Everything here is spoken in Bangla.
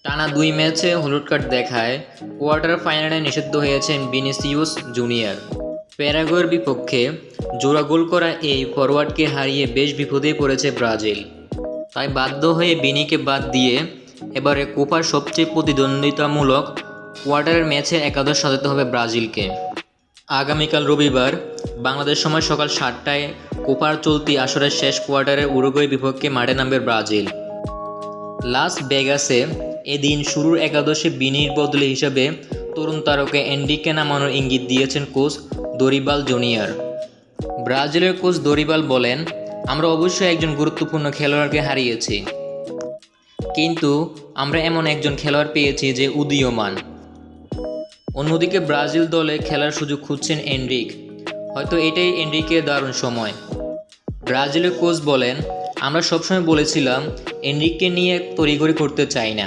টানা 2 ম্যাচে হলুদ কার্ড দেখায় কোয়ার্টার ফাইনালে নিষিদ্ধ হয়েছেন ভিনিসিউস জুনিয়র। প্যারাগুয়ের বিপক্ষে জোড়া গোল করা এই ফরোয়ার্ডকে হারিয়ে বেশ বিপদেই পড়েছে ব্রাজিল। তাই বাধ্য হয়ে বিনিকে বাদ দিয়ে এবারে কোপার সবচেয়ে প্রতিদ্বন্দ্বিতামূলক কোয়ার্টারের ম্যাচে একাদশ সাজাতে হবে ব্রাজিলকে। আগামীকাল রবিবার বাংলাদেশ সময় সকাল 7টায় কোপার চলতি আসরের শেষ কোয়ার্টারে উরুগুয়ের বিপক্ষে মাঠে নামবে ব্রাজিল। লাস ভেগাসে এদিন শুরুর একাদশে বিনির বদলে হিসেবে তরুণ তারকা এনরিকে নামানোর ইঙ্গিত দিয়েছেন কোচ দরিবাল জুনিয়র। ব্রাজিলের কোচ দরিবাল বলেন, আমরা অবশ্যই একজন গুরুত্বপূর্ণ খেলোয়াড়কে হারিয়েছি, কিন্তু আমরা এমন একজন খেলোয়াড় পেয়েছি যে উদীয়মান। অন্যদিকে ব্রাজিল দলে খেলার সুযোগ খুঁজছেন এনরিক, হয়তো এটাই এনরিকের দারুণ সময়। ব্রাজিলের কোচ বলেন, আমরা সবসময় বলেছিলাম এনরিককে নিয়ে তড়িঘড়ি করতে চাই না।